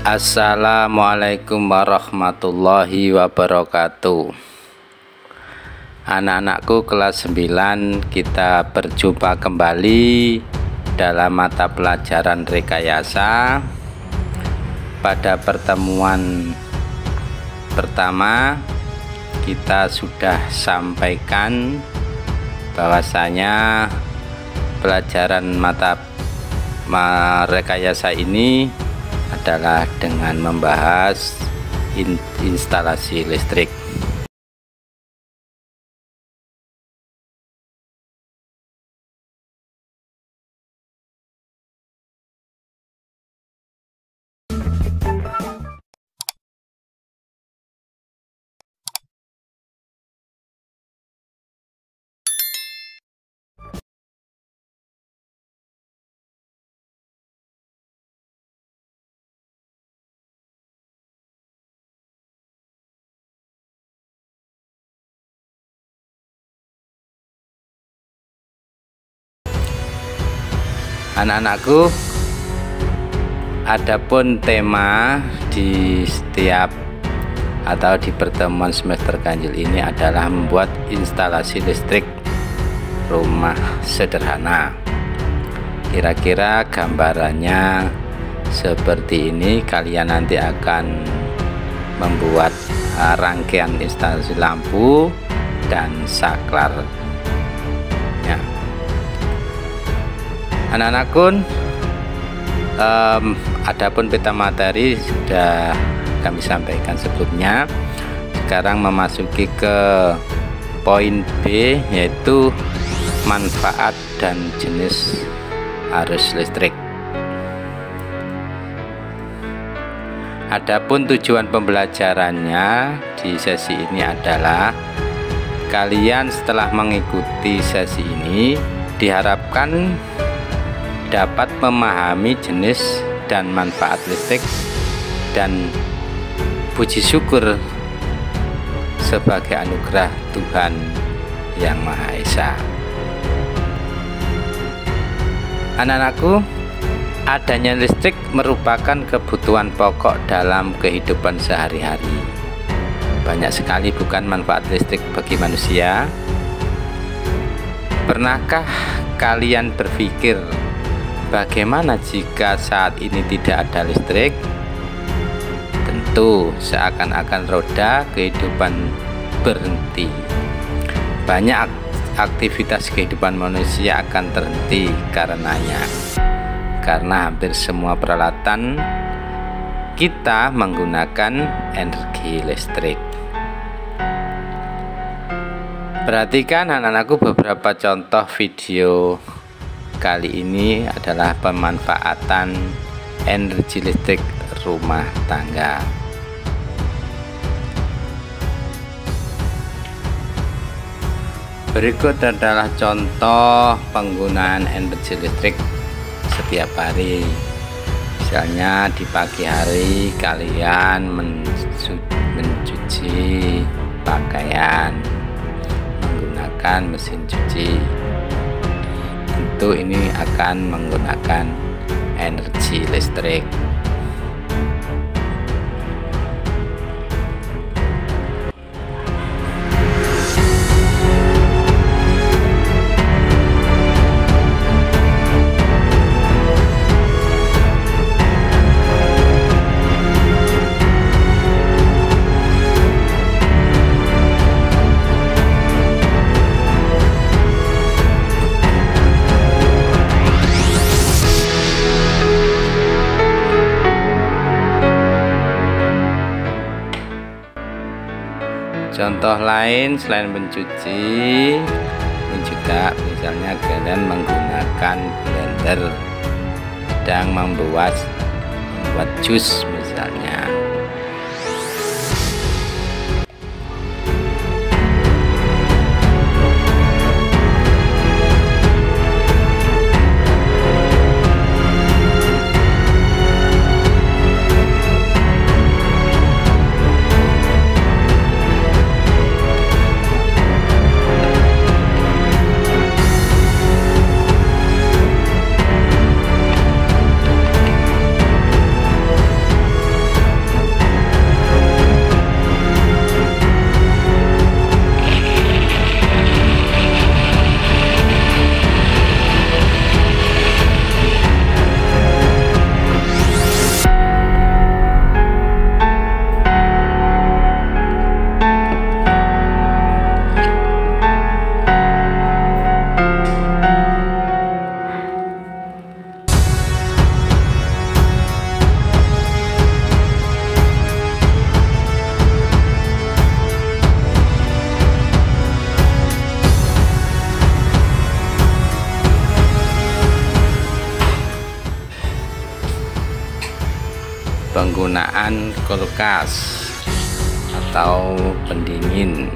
Assalamualaikum warahmatullahi wabarakatuh. Anak-anakku kelas 9, kita berjumpa kembali dalam mata pelajaran rekayasa. Pada pertemuan pertama kita sudah sampaikan bahwasanya pelajaran mata rekayasa ini adalah dengan membahas instalasi listrik. Anak-anakku, adapun tema di setiap atau di pertemuan semester ganjil ini adalah membuat instalasi listrik rumah sederhana. Kira-kira gambarannya seperti ini. Kalian nanti akan membuat rangkaian instalasi lampu dan saklar. Anak-anakku, adapun peta materi sudah kami sampaikan sebelumnya. Sekarang memasuki ke poin B, yaitu manfaat dan jenis arus listrik. Adapun tujuan pembelajarannya di sesi ini adalah kalian setelah mengikuti sesi ini diharapkan dapat memahami jenis dan manfaat listrik dan puji syukur sebagai anugerah Tuhan Yang Maha Esa. Anak-anakku, adanya listrik merupakan kebutuhan pokok dalam kehidupan sehari-hari. Banyak sekali bukan manfaat listrik bagi manusia. Pernahkah kalian berpikir bagaimana jika saat ini tidak ada listrik? Tentu seakan-akan roda kehidupan berhenti. Banyak aktivitas kehidupan manusia akan terhenti karenanya. Karena hampir semua peralatan kita menggunakan energi listrik. Perhatikan anak-anakku, beberapa contoh video kali ini adalah pemanfaatan energi listrik rumah tangga. Berikut adalah contoh penggunaan energi listrik setiap hari. Misalnya di pagi hari kalian mencuci pakaian menggunakan mesin cuci. Tentu ini akan menggunakan energi listrik. Contoh lain selain mencuci, ini juga misalnya kalian menggunakan blender, sedang membuat jus misalnya. penggunaan kulkas atau pendingin.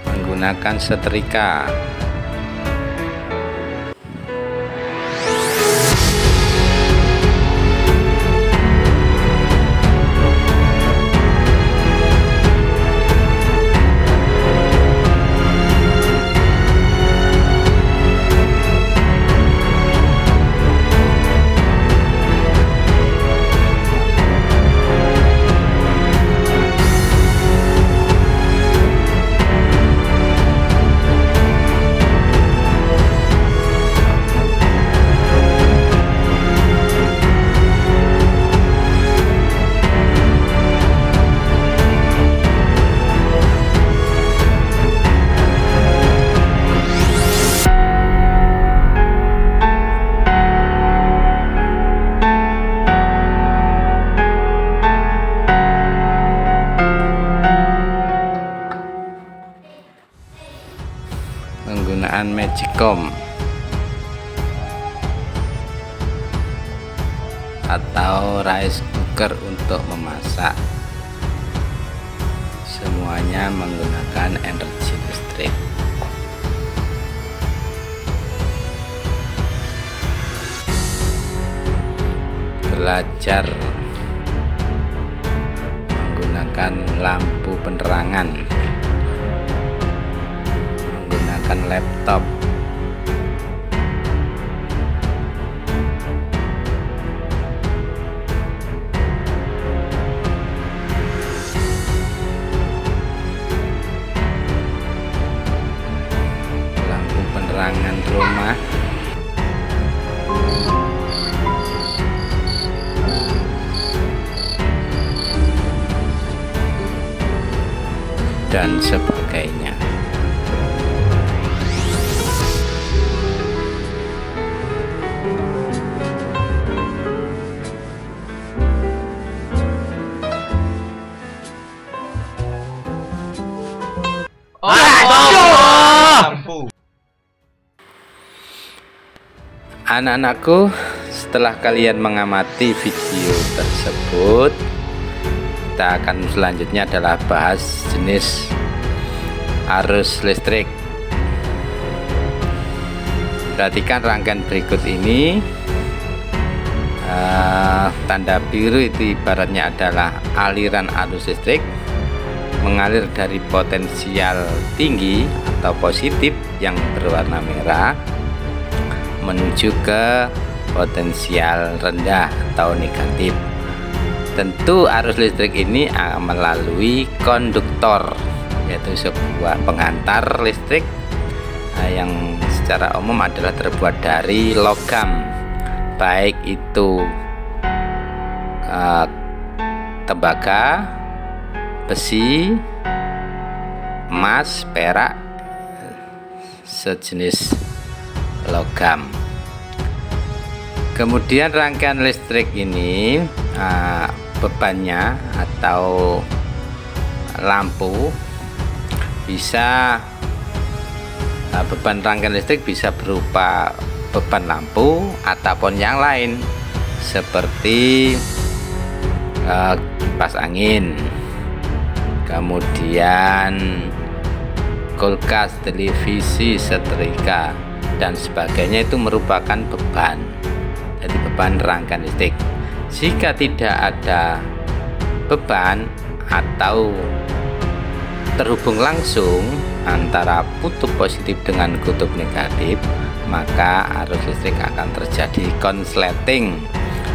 Menggunakan setrika. Penggunaan Magicom atau rice cooker untuk memasak, semuanya menggunakan energi listrik. Belajar menggunakan lampu penerangan, menggunakan laptop, lampu penerangan rumah, dan sebagainya. Anak-anakku, setelah kalian mengamati video tersebut, kita akan selanjutnya adalah bahas jenis arus listrik. Perhatikan rangkaian berikut ini. Tanda biru itu ibaratnya adalah aliran arus listrik mengalir dari potensial tinggi atau positif yang berwarna merah menuju ke potensial rendah atau negatif. Tentu arus listrik ini melalui konduktor, yaitu sebuah pengantar listrik yang secara umum adalah terbuat dari logam, baik itu tembaga, besi, emas, perak, sejenis logam. Kemudian rangkaian listrik ini bebannya atau lampu bisa beban rangkaian listrik bisa berupa beban lampu ataupun yang lain seperti kipas angin, kemudian kulkas, televisi, setrika dan sebagainya. Itu merupakan beban, jadi beban rangkaian listrik. Jika tidak ada beban atau terhubung langsung antara kutub positif dengan kutub negatif, maka arus listrik akan terjadi konsleting,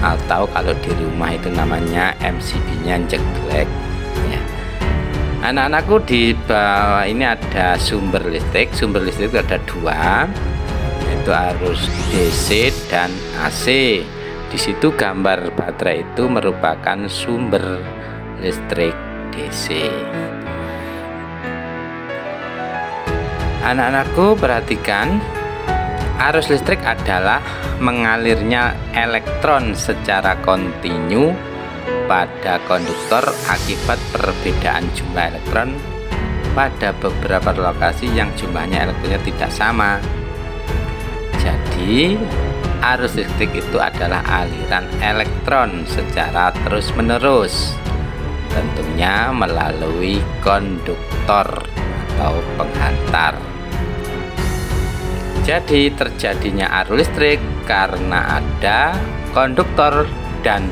atau kalau di rumah itu namanya MCB-nya jeglek ya. Anak-anakku, di bawah ini ada sumber listrik. Sumber listrik itu ada dua, yaitu arus DC dan AC. Di situ gambar baterai itu merupakan sumber listrik DC. Anak-anakku, perhatikan, arus listrik adalah mengalirnya elektron secara kontinu pada konduktor akibat perbedaan jumlah elektron pada beberapa lokasi yang jumlahnya elektronnya tidak sama. Jadi arus listrik itu adalah aliran elektron secara terus-menerus, tentunya melalui konduktor atau penghantar. Jadi terjadinya arus listrik karena ada konduktor dan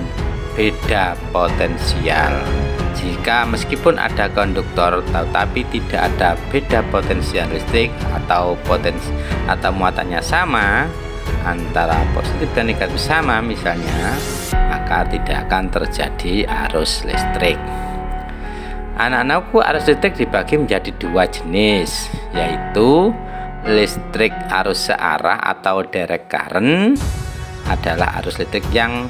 beda potensial. Jika meskipun ada konduktor tetapi tidak ada beda potensial listrik atau muatannya sama, antara positif dan negatif sama misalnya, maka tidak akan terjadi arus listrik. Anak-anakku, arus listrik dibagi menjadi dua jenis, yaitu listrik arus searah atau direct current adalah arus listrik yang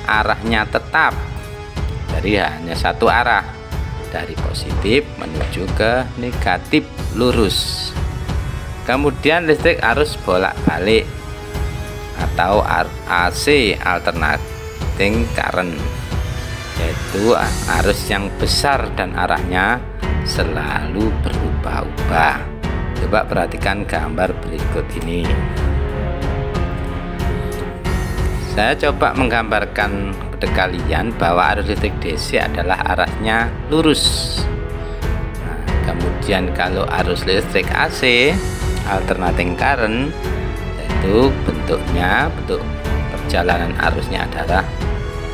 arahnya tetap, jadi hanya satu arah, dari positif menuju ke negatif lurus. Kemudian listrik arus bolak-balik atau AC, alternating current, yaitu arus yang besar dan arahnya selalu berubah-ubah. Coba perhatikan gambar berikut ini. Saya coba menggambarkan kepada kalian bahwa arus listrik DC adalah arahnya lurus. Nah, kemudian kalau arus listrik AC, alternating current, yaitu bentuk perjalanan arusnya adalah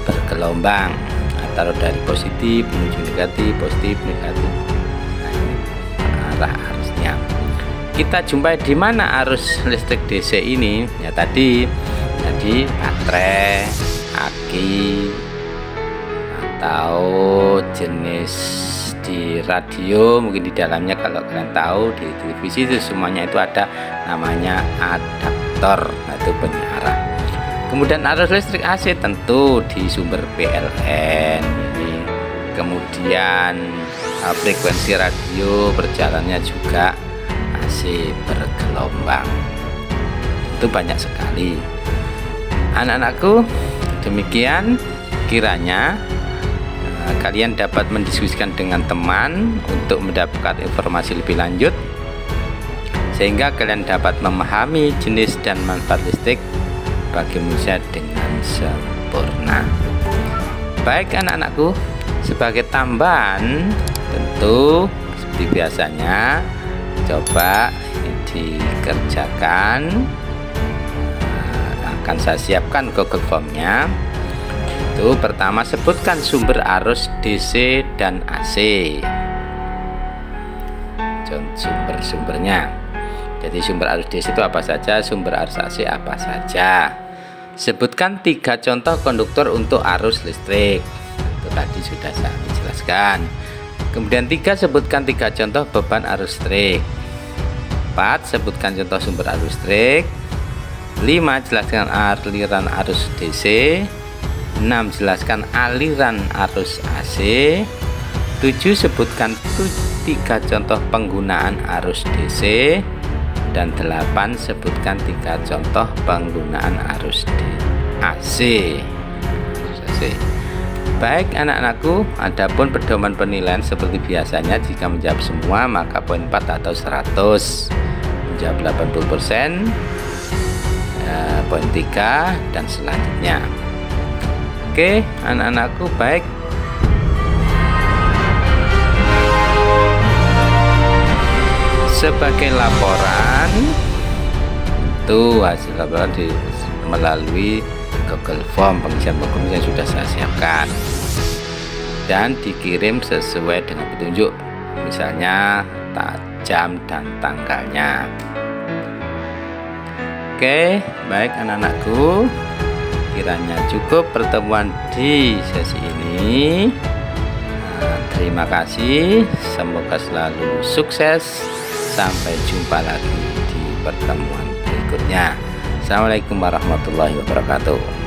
bergelombang, atau dari positif menuju negatif, positif negatif. Nah, ini arah arusnya. Kita jumpai di mana arus listrik DC ini? Ya tadi baterai, aki, atau jenis di radio, mungkin di dalamnya kalau kalian tahu di televisi itu semuanya itu ada namanya adaptor, itu penyiaran. Kemudian arus listrik AC tentu di sumber PLN ini. Kemudian frekuensi radio berjalannya juga AC bergelombang. Itu banyak sekali. Anak-anakku, demikian kiranya kalian dapat mendiskusikan dengan teman untuk mendapatkan informasi lebih lanjut, sehingga kalian dapat memahami jenis dan manfaat listrik bagi manusia dengan sempurna. Baik anak-anakku, sebagai tambahan tentu seperti biasanya, coba dikerjakan. Akan saya siapkan Google Form-nya. Itu pertama, sebutkan sumber arus DC dan AC. Sumber-sumbernya. Jadi sumber arus DC itu apa saja, sumber arus AC apa saja. Sebutkan 3 contoh konduktor untuk arus listrik. Itu tadi sudah saya jelaskan. Kemudian 3, sebutkan 3 contoh beban arus listrik. 4, sebutkan contoh sumber arus listrik. 5, jelaskan aliran arus DC. 6, jelaskan aliran arus AC. 7, sebutkan 3 contoh penggunaan arus DC. Dan 8, sebutkan 3 contoh penggunaan arus AC. Baik anak-anakku, adapun pedoman penilaian seperti biasanya, jika menjawab semua maka poin 4 atau 100, menjawab 80%, poin 3, dan selanjutnya. Oke anak-anakku, baik. Sebagai laporan, itu hasil laporan melalui Google Form, pengisian Google yang sudah saya siapkan dan dikirim sesuai dengan petunjuk. misalnya jam dan tanggalnya. Oke, baik anak-anakku, kiranya cukup pertemuan di sesi ini. Terima kasih, semoga selalu sukses. Sampai jumpa lagi di pertemuan berikutnya. Assalamualaikum warahmatullahi wabarakatuh.